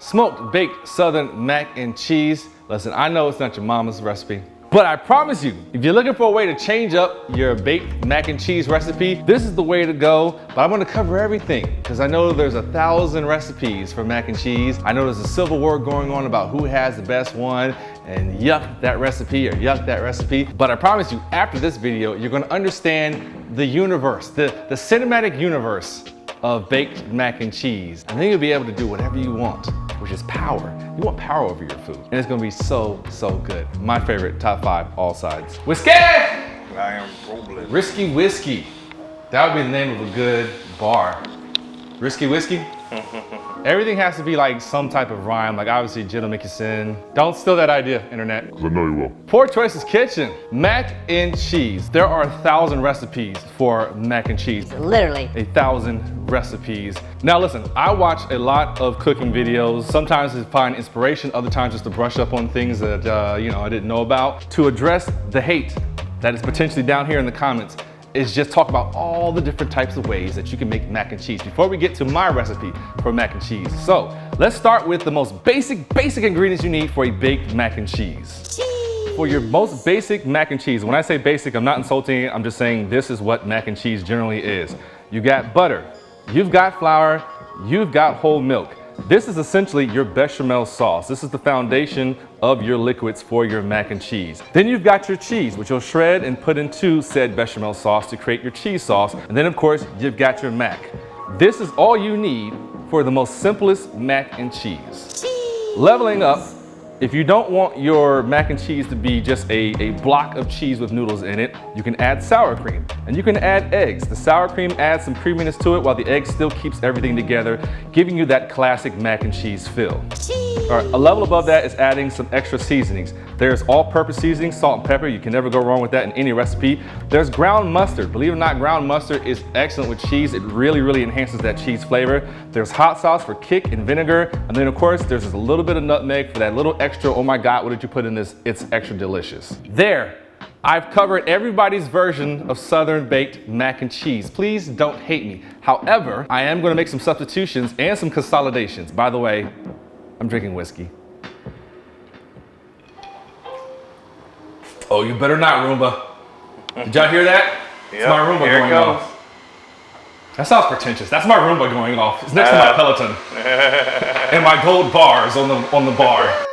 smoked baked Southern mac and cheese. Listen, I know it's not your mama's recipe, but I promise you, if you're looking for a way to change up your baked mac and cheese recipe, this is the way to go. But I'm gonna cover everything because I know there's 1,000 recipes for mac and cheese. I know there's a civil war going on about who has the best one and yuck that recipe or yuck that recipe. But I promise you, after this video, you're gonna understand the universe, the cinematic universe of baked mac and cheese. And then you'll be able to do whatever you want, which is power. You want power over your food. And it's gonna be so, so good. My favorite, top 5, all sides. Whisk! I am rolling. Risky Whiskey. That would be the name of a good bar. Risky Whiskey? Everything has to be like some type of rhyme, like obviously Jit'll make you sin. Don't steal that idea, internet. Because I know you will. Poor Choices Kitchen. Mac and cheese. There are 1,000 recipes for mac and cheese. Literally. 1,000 recipes. Now listen, I watch a lot of cooking videos, sometimes to find inspiration, other times just to brush up on things that I didn't know about. To address the hate that is potentially down here in the comments, is just talk about all the different types of ways that you can make mac and cheese before we get to my recipe for mac and cheese. So let's start with the most basic ingredients you need for a baked mac and cheese. For your most basic mac and cheese, when I say basic, I'm not insulting it, I'm just saying this is what mac and cheese generally is. You got butter, you've got flour, you've got whole milk. This is essentially your bechamel sauce. This is the foundation of your liquids for your mac and cheese. Then you've got your cheese, which you'll shred and put into said bechamel sauce to create your cheese sauce. And then of course, you've got your mac. This is all you need for the most simplest mac and cheese. Leveling up, if you don't want your mac and cheese to be just a block of cheese with noodles in it, you can add sour cream and you can add eggs. The sour cream adds some creaminess to it while the egg still keeps everything together, giving you that classic mac and cheese feel. All right, a level above that is adding some extra seasonings. There's all-purpose seasoning, salt and pepper. You can never go wrong with that in any recipe. There's ground mustard. Believe it or not, ground mustard is excellent with cheese. It really enhances that cheese flavor. There's hot sauce for kick and vinegar. And then of course, there's just a little bit of nutmeg for that little extra, oh my God, what did you put in this? It's extra delicious. There, I've covered everybody's version of Southern baked mac and cheese. Please don't hate me. However, I am gonna make some substitutions and some consolidations. By the way, I'm drinking whiskey. Oh, you better not, Roomba. Did y'all hear that? It's my Roomba going off. That sounds pretentious. That's my Roomba going off. It's next to my Peloton. And my gold bars on the bar.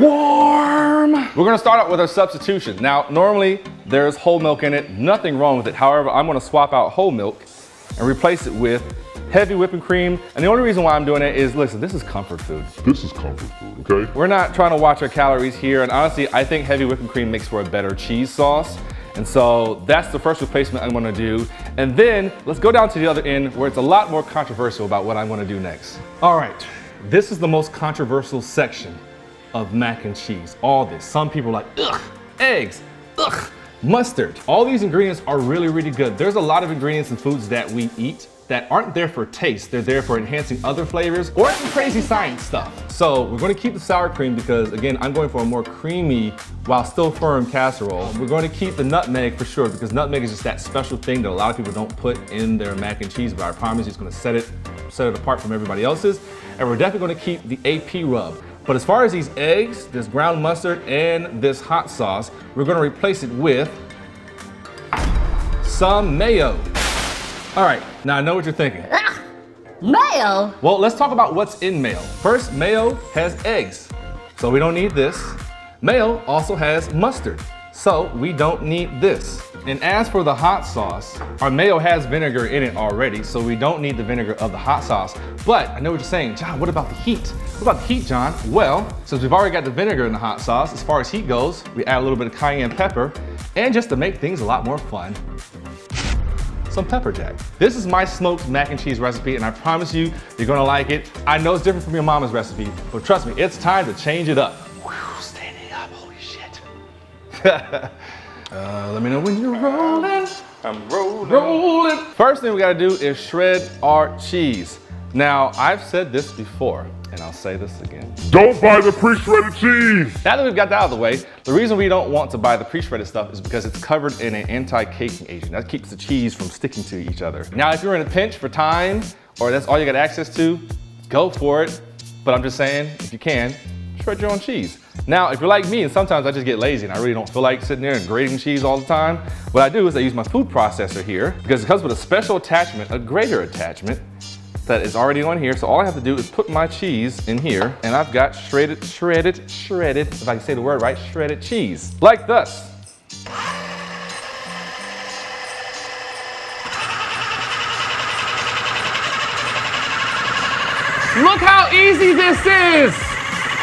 Warm. We're gonna start out with our substitution. Now, normally there's whole milk in it, nothing wrong with it. However, I'm gonna swap out whole milk and replace it with heavy whipping cream. And the only reason why I'm doing it is, listen, this is comfort food. This is comfort food, okay? We're not trying to watch our calories here. And honestly, I think heavy whipping cream makes for a better cheese sauce. And so that's the first replacement I'm gonna do. And then let's go down to the other end where it's a lot more controversial about what I'm gonna do next. All right, this is the most controversial section of mac and cheese. All this, some people are like, ugh, eggs, ugh, mustard. All these ingredients are really good. There's a lot of ingredients in foods that we eat that aren't there for taste. They're there for enhancing other flavors or some crazy science stuff. So we're gonna keep the sour cream because again, I'm going for a more creamy while still firm casserole. We're going to keep the nutmeg for sure because nutmeg is just that special thing that a lot of people don't put in their mac and cheese, but I promise you it's gonna set it apart from everybody else's. And we're definitely gonna keep the AP rub. But as far as these eggs, this ground mustard, and this hot sauce, we're gonna replace it with some mayo. All right, now I know what you're thinking. Mayo? Well, let's talk about what's in mayo. First, mayo has eggs, so we don't need this. Mayo also has mustard, so we don't need this. And as for the hot sauce, our mayo has vinegar in it already, so we don't need the vinegar of the hot sauce. But I know what you're saying, John, what about the heat? What about the heat, John? Well, since we've already got the vinegar in the hot sauce, as far as heat goes, we add a little bit of cayenne pepper, and just to make things a lot more fun, some pepper jack. This is my smoked mac and cheese recipe, and I promise you, you're gonna like it. I know it's different from your mama's recipe, but trust me, it's time to change it up. Whew, standing up, holy shit. Let me know when you're rolling. I'm rolling. Rolling. First thing we gotta do is shred our cheese. Now, I've said this before, and I'll say this again. Don't buy the pre-shredded cheese. Now that we've got that out of the way, the reason we don't want to buy the pre-shredded stuff is because it's covered in an anti-caking agent. That keeps the cheese from sticking to each other. Now, if you're in a pinch for time, or that's all you got access to, go for it. but I'm just saying, if you can, shred your own cheese. Now, if you're like me, and sometimes I just get lazy and I really don't feel like sitting there and grating cheese all the time, what I do is I use my food processor here because it comes with a special attachment, a grater attachment that is already on here. So all I have to do is put my cheese in here and I've got shredded, if I can say the word right, shredded cheese, like this. Look how easy this is!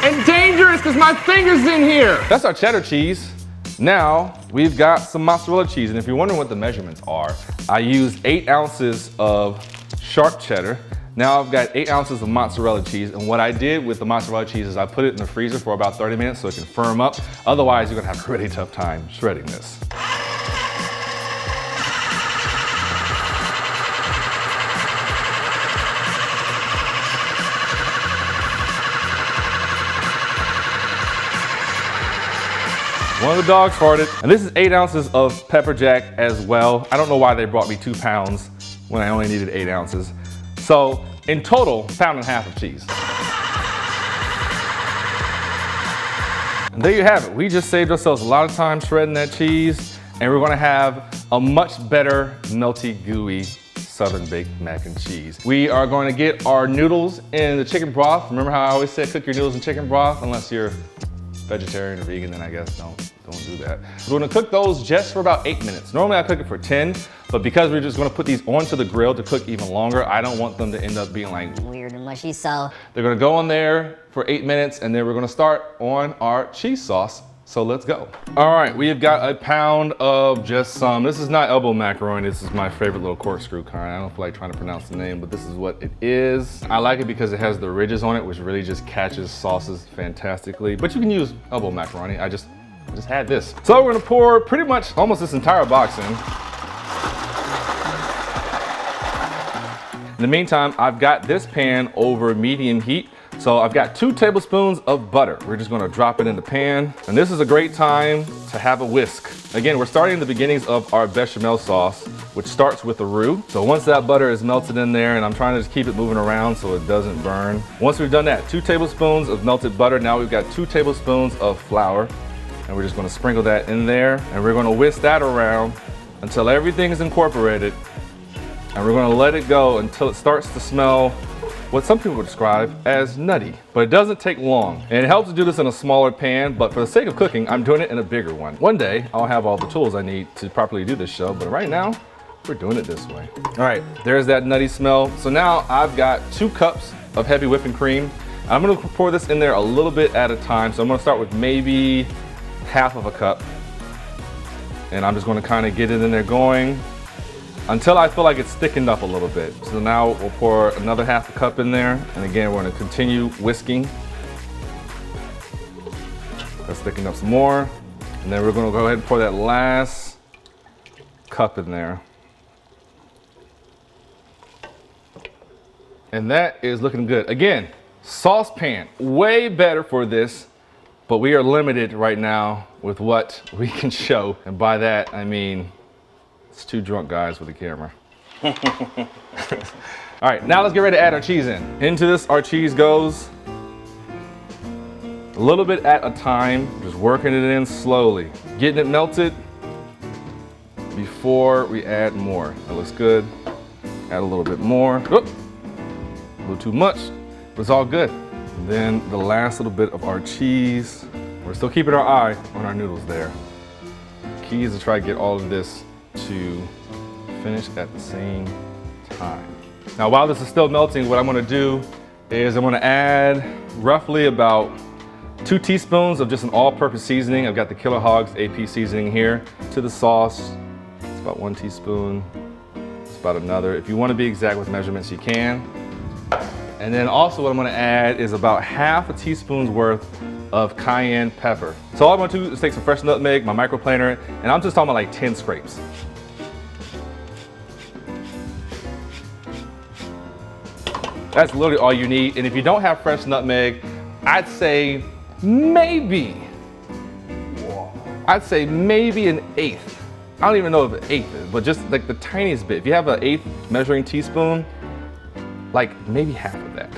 And dangerous because my finger's in here. That's our cheddar cheese. Now we've got some mozzarella cheese. And if you're wondering what the measurements are, I used 8 ounces of sharp cheddar. Now I've got 8 ounces of mozzarella cheese. And what I did with the mozzarella cheese is I put it in the freezer for about 30 minutes so it can firm up. Otherwise, you're gonna have a really tough time shredding this. One of the dogs farted. And this is 8 ounces of pepper jack as well. I don't know why they brought me 2 pounds when I only needed 8 ounces. So in total, 1.5 pounds of cheese. And there you have it. We just saved ourselves a lot of time shredding that cheese, and we're gonna have a much better melty, gooey, Southern baked mac and cheese. We are going to get our noodles in the chicken broth. Remember how I always say cook your noodles in chicken broth, unless you're vegetarian or vegan, then I guess don't do that. We're gonna cook those just for about 8 minutes. Normally I cook it for 10, but because we're just gonna put these onto the grill to cook even longer, I don't want them to end up being like weird and mushy, so they're gonna go on there for 8 minutes and then we're gonna start on our cheese sauce. So let's go. All right, we have got a pound of just some, this is not elbow macaroni, this is my favorite little corkscrew kind. I don't feel like trying to pronounce the name, but this is what it is. I like it because it has the ridges on it, which really just catches sauces fantastically. But you can use elbow macaroni, I just had this. So we're gonna pour pretty much almost this entire box in. In the meantime, I've got this pan over medium heat. So I've got 2 tablespoons of butter. We're just gonna drop it in the pan. And this is a great time to have a whisk. Again, we're starting the beginnings of our bechamel sauce, which starts with the roux. So once that butter is melted in there, and I'm trying to just keep it moving around so it doesn't burn. Once we've done that, 2 tablespoons of melted butter. Now we've got 2 tablespoons of flour. And we're just gonna sprinkle that in there. And we're gonna whisk that around until everything is incorporated. And we're gonna let it go until it starts to smell what some people would describe as nutty, but it doesn't take long. And it helps to do this in a smaller pan, but for the sake of cooking, I'm doing it in a bigger one. One day, I'll have all the tools I need to properly do this show, but right now, we're doing it this way. All right, there's that nutty smell. So now I've got 2 cups of heavy whipping cream. I'm gonna pour this in there a little bit at a time. So I'm gonna start with maybe half of a cup. And I'm just gonna kind of get it in there going until I feel like it's thickened up a little bit. So now we'll pour another half a cup in there. And again, we're gonna continue whisking. Let's thicken up some more. And then we're gonna go ahead and pour that last cup in there. And that is looking good. Again, saucepan, way better for this, but we are limited right now with what we can show. And by that, I mean, it's 2 drunk guys with a camera. All right, now let's get ready to add our cheese in. Into this, our cheese goes. A little bit at a time, just working it in slowly. Getting it melted before we add more. That looks good. Add a little bit more. Oop, a little too much, but it's all good. And then the last little bit of our cheese. We're still keeping our eye on our noodles there. Key is to try to get all of this to finish at the same time. Now, while this is still melting, what I'm gonna do is I'm gonna add roughly about 2 teaspoons of just an all-purpose seasoning. I've got the Killer Hogs AP seasoning here. To the sauce, it's about 1 teaspoon. It's about another. If you wanna be exact with measurements, you can. And then also what I'm gonna add is about half a teaspoon's worth of cayenne pepper. So all I'm gonna do is take some fresh nutmeg, my microplaner, and I'm just talking about like 10 scrapes. That's literally all you need. And if you don't have fresh nutmeg, I'd say maybe an eighth. I don't even know if an eighth is, but just like the tiniest bit. If you have an 1/8 measuring teaspoon, like maybe half of that.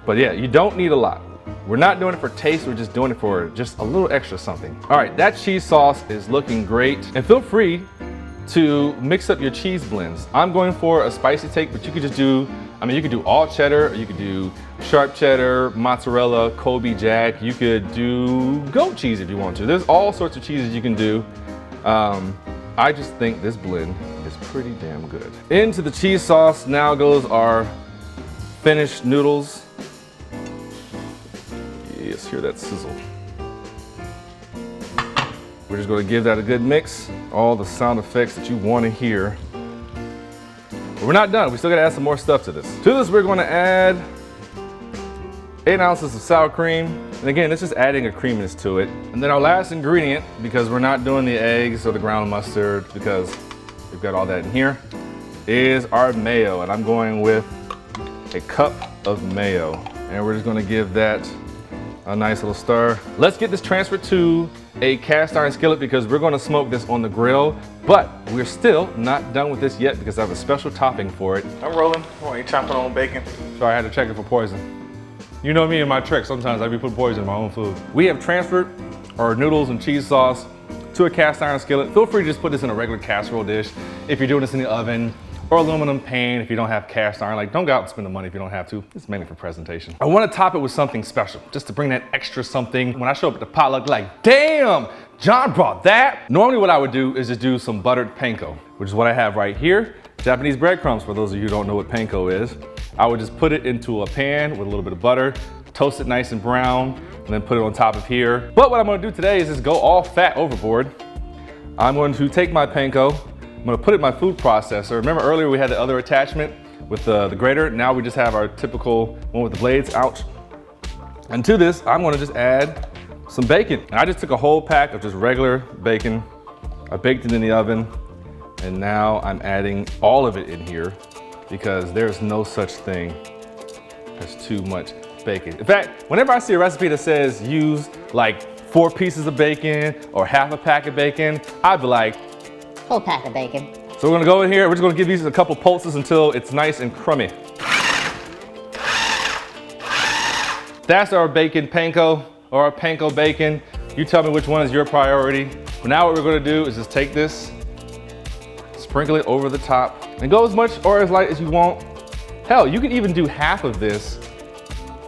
But yeah, you don't need a lot. We're not doing it for taste, we're just doing it for just a little extra something. All right, that cheese sauce is looking great. And feel free to mix up your cheese blends. I'm going for a spicy take, but you could just do, you could do all cheddar, or you could do sharp cheddar, mozzarella, Kobe Jack. You could do goat cheese if you want to. There's all sorts of cheeses you can do. I just think this blend is pretty damn good. Into the cheese sauce now goes our finished noodles. Yes, hear that sizzle. We're just gonna give that a good mix. All the sound effects that you wanna hear. But we're not done, we still gotta add some more stuff to this. To this, we're gonna add 8 ounces of sour cream. And again, this is adding a creaminess to it. And then our last ingredient, because we're not doing the eggs or the ground mustard, because we've got all that in here, is our mayo. And I'm going with a cup of mayo. And we're just gonna give that a nice little stir. Let's get this transferred to a cast iron skillet because we're gonna smoke this on the grill, but we're still not done with this yet because I have a special topping for it. I'm rolling. Oh, you chopping on bacon? Sorry, I had to check it for poison. You know me and my tricks, sometimes I be putting poison in my own food. We have transferred our noodles and cheese sauce to a cast iron skillet. Feel free to just put this in a regular casserole dish if you're doing this in the oven, or aluminum pan if you don't have cast iron. Like, don't go out and spend the money if you don't have to. It's mainly for presentation. I wanna top it with something special, just to bring that extra something. When I show up at the potluck, like, damn, John brought that. Normally what I would do is just do some buttered panko, which is what I have right here. Japanese breadcrumbs, for those of you who don't know what panko is. I would just put it into a pan with a little bit of butter, toast it nice and brown, and then put it on top of here. But what I'm gonna do today is just go all fat overboard. I'm going to take my panko, I'm gonna put it in my food processor. Remember earlier we had the other attachment with the grater? Now we just have our typical one with the blades, ouch. And to this, I'm gonna just add some bacon. And I just took a whole pack of just regular bacon. I baked it in the oven, and now I'm adding all of it in here because there's no such thing as too much bacon. In fact, whenever I see a recipe that says use like 4 pieces of bacon or half a pack of bacon, I'd be like, Whole pack of bacon. so we're gonna go in here, we're just gonna give these a couple pulses until it's nice and crummy. That's our bacon panko, or our panko bacon. You tell me which one is your priority. But now what we're gonna do is just take this, sprinkle it over the top, and go as much or as light as you want. Hell, you can even do half of this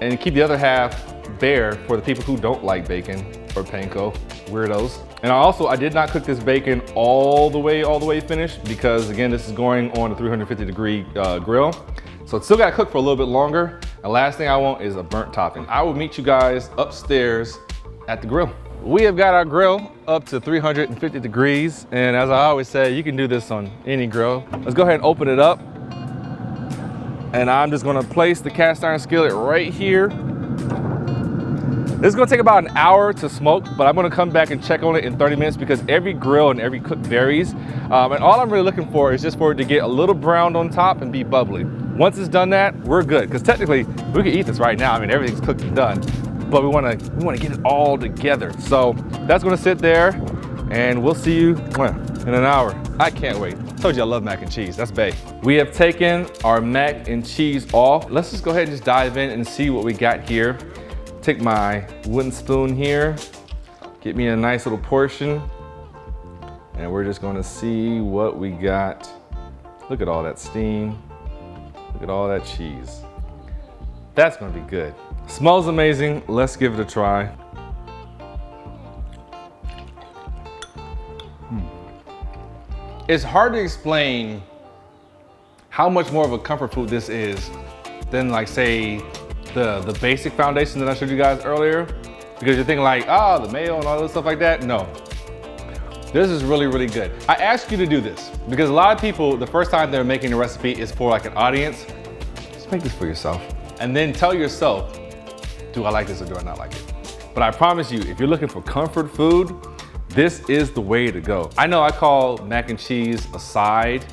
and keep the other half bare for the people who don't like bacon or panko, weirdos. And I did not cook this bacon all the way finished because again, this is going on a 350-degree grill. So it's still gotta cook for a little bit longer. And last thing I want is a burnt topping. I will meet you guys upstairs at the grill. We have got our grill up to 350 degrees. And as I always say, you can do this on any grill. Let's go ahead and open it up. And I'm just gonna place the cast iron skillet right here. This is gonna take about an hour to smoke, but I'm gonna come back and check on it in 30 minutes because every grill and every cook varies. And all I'm really looking for is just for it to get a little browned on top and be bubbly. Once it's done that, we're good. Because technically, we can eat this right now. I mean, everything's cooked and done, but we wanna get it all together. So that's gonna sit there and we'll see you in an hour. I can't wait. Told you I love mac and cheese, that's bae. We have taken our mac and cheese off. Let's just go ahead and just dive in and see what we got here. Take my wooden spoon here, get me a nice little portion, and we're just gonna see what we got. Look at all that steam. Look at all that cheese. That's gonna be good. Smells amazing, let's give it a try. It's hard to explain how much more of a comfort food this is than like say the basic foundation that I showed you guys earlier, because you're thinking like, oh, the mayo and all this stuff like that. No, this is really, really good. I asked you to do this because a lot of people, the first time they're making a recipe is for like an audience. Just make this for yourself and then tell yourself, do I like this or do I not like it? But I promise you, if you're looking for comfort food, this is the way to go. I know I call mac and cheese a side,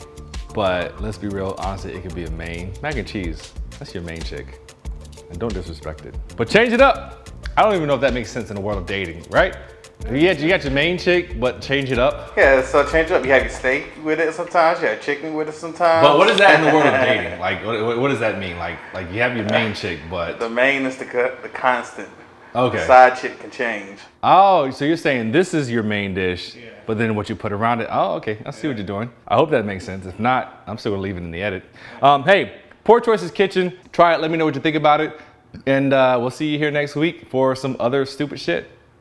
but let's be real, honestly, it could be a main. Mac and cheese, that's your main chick. And don't disrespect it. But change it up. I don't even know if that makes sense in the world of dating, right? You got your main chick, but change it up. Yeah, so change it up. You have your steak with it sometimes. You have chicken with it sometimes. But what is that in the world of dating? Like, what does that mean? Like you have your main chick, but the main is the constant. okay. The side chick can change. Oh, so you're saying this is your main dish, but then what you put around it. Oh, okay. I see what you're doing. I hope that makes sense. If not, I'm still gonna leave it in the edit. Hey, Poor Choices Kitchen. Try it. Let me know what you think about it, and we'll see you here next week for some other stupid shit.